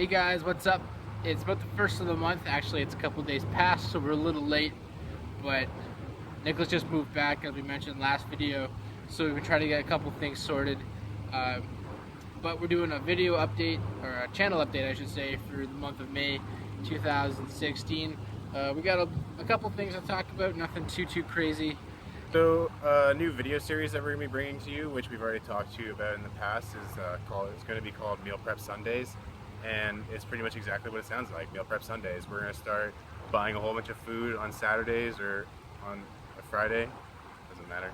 Hey guys, what's up? It's about the first of the month. Actually, it's a couple days past, so we're a little late. But Nicholas just moved back, as we mentioned last video, so we've been trying to get a couple things sorted. Um, but we're doing a video update, or a channel update, I should say, for the month of May 2016. We got a couple things to talk about. Nothing too crazy. So, a new video series that we're going to be bringing to you, which we've already talked to you about in the past, is it's going to be called Meal Prep Sundays, and it's pretty much exactly what it sounds like, Meal Prep Sundays. We're going to start buying a whole bunch of food on Saturdays or on a Friday. Doesn't matter.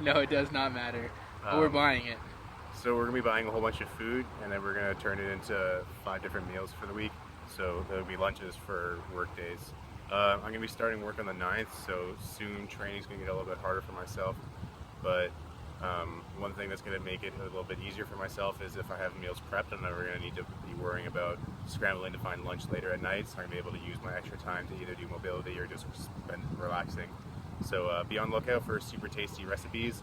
No, it does not matter. But we're buying it. So we're going to be buying a whole bunch of food, and then we're going to turn it into 5 different meals for the week. So there'll be lunches for work days. I'm going to be starting work on the 9th, so soon training's going to get a little bit harder for myself. But one thing that's going to make it a little bit easier for myself is if I have meals prepped, I'm never going to need to be worrying about scrambling to find lunch later at night. So I'm going to be able to use my extra time to either do mobility or just spend relaxing. So be on the lookout for super tasty recipes.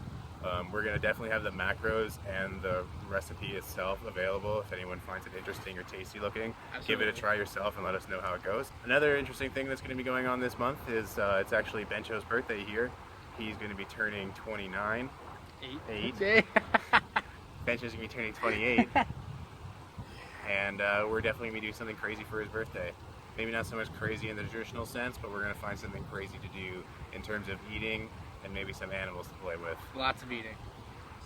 We're going to definitely have the macros and the recipe itself available if anyone finds it interesting or tasty looking. Absolutely. Give it a try yourself and let us know how it goes. Another interesting thing that's going to be going on this month is it's actually Bencho's birthday here. He's going to be turning 29. Eight. Bencho's going to be turning 28. And we're definitely going to be doing something crazy for his birthday. Maybe not so much crazy in the traditional sense, but we're going to find something crazy to do in terms of eating and maybe some animals to play with. Lots of eating.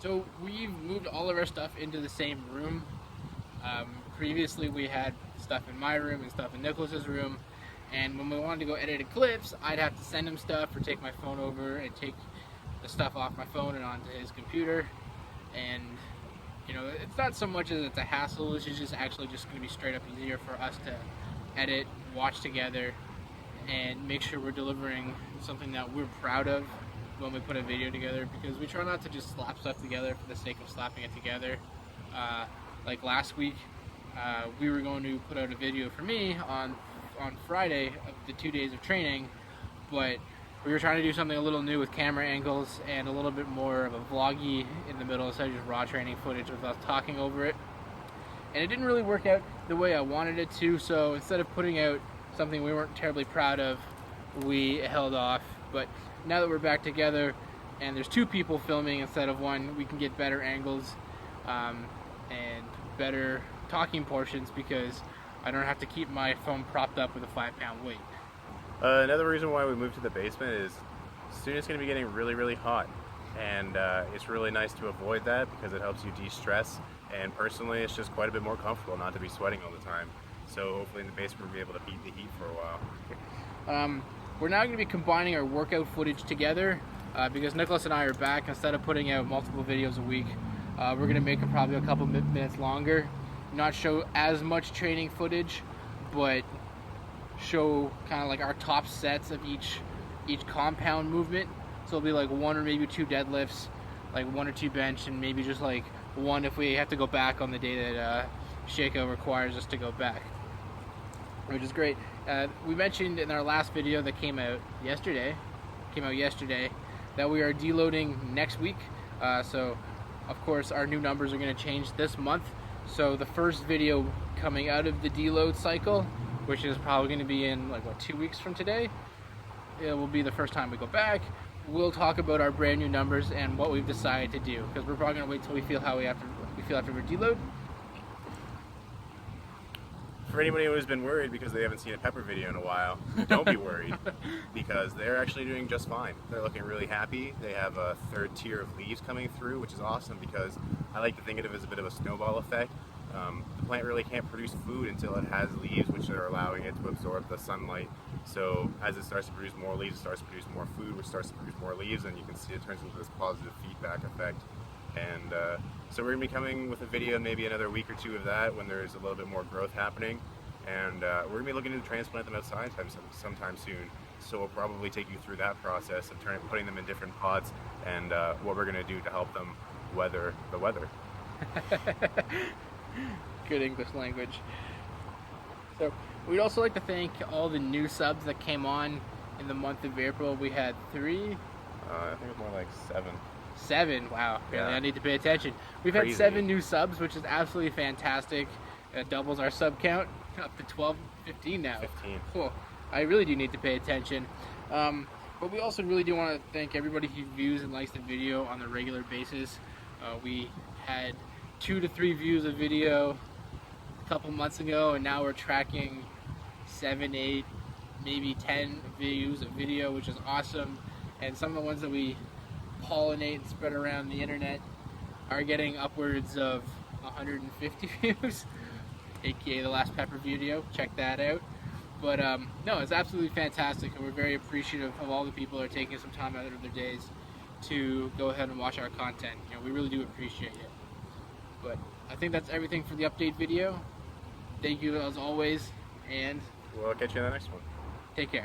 So we've moved all of our stuff into the same room. Previously we had stuff in my room and stuff in Nicholas's room, and when we wanted to go edit clips, I'd have to send him stuff or take my phone over and take the stuff off my phone and onto his computer. And you know, it's not so much as it's a hassle, it's just actually just going to be straight up easier for us to edit, watch together, and make sure we're delivering something that we're proud of when we put a video together, because we try not to just slap stuff together for the sake of slapping it together. Like last week, we were going to put out a video for me on Friday of the 2 days of training, but we were trying to do something a little new with camera angles and a little bit more of a vloggy in the middle instead of just raw training footage with us talking over it. And it didn't really work out the way I wanted it to, so instead of putting out something we weren't terribly proud of, we held off. But now that we're back together and there's 2 people filming instead of 1, we can get better angles and better talking portions, because I don't have to keep my phone propped up with a 5-pound weight. Another reason why we moved to the basement is soon it's going to be getting really hot, and it's really nice to avoid that because it helps you de-stress, and personally it's just quite a bit more comfortable not to be sweating all the time. So hopefully in the basement we'll be able to beat the heat for a while. We're now going to be combining our workout footage together because Nicholas and I are back. Instead of putting out multiple videos a week, we're going to make them probably a couple minutes longer. Not show as much training footage, but show kind of like our top sets of each compound movement. So it'll be like 1 or maybe 2 deadlifts, like 1 or 2 bench, and maybe just like 1 if we have to go back on the day that Shaco requires us to go back, which is great. We mentioned in our last video that came out yesterday, that we are deloading next week. So of course our new numbers are going to change this month. So the first video coming out of the deload cycle, which is probably going to be in like 2 weeks from today, it will be the first time we go back. We'll talk about our brand new numbers and what we've decided to do, because we're probably going to wait till we feel after we're deload. For anybody who's been worried because they haven't seen a pepper video in a while, don't be worried, because they're actually doing just fine. They're looking really happy. They have a 3rd tier of leaves coming through, which is awesome, because I like to think of it as a bit of a snowball effect. The plant really can't produce food until it has leaves, which are allowing it to absorb the sunlight. So as it starts to produce more leaves, it starts to produce more food, which starts to produce more leaves, and you can see it turns into this positive feedback effect. And so we're going to be coming with a video in maybe another week or 2 of that, when there's a little bit more growth happening. And we're going to be looking to transplant them outside sometime soon. So we'll probably take you through that process of putting them in different pots, and what we're going to do to help them weather the weather. Good English language. So we'd also like to thank all the new subs that came on in the month of April. We had 3. I think it's more like 7. 7. Wow. Yeah. Really, I need to pay attention. We've had Crazy. 7 new subs, which is absolutely fantastic. It doubles our sub count up to 12, 15 now. 15. Cool. I really do need to pay attention. But we also really do want to thank everybody who views and likes the video on a regular basis. We had 2 to 3 views of video a couple months ago, and now we're tracking 7, 8, maybe 10 views of video, which is awesome. And some of the ones that we pollinate and spread around the internet are getting upwards of 150 views, aka the last Pepper video. Check that out. But no, it's absolutely fantastic, and we're very appreciative of all the people that are taking some time out of their days to go ahead and watch our content. You know, we really do appreciate it. But I think that's everything for the update video. Thank you as always, and We'll catch you in the next one. take care.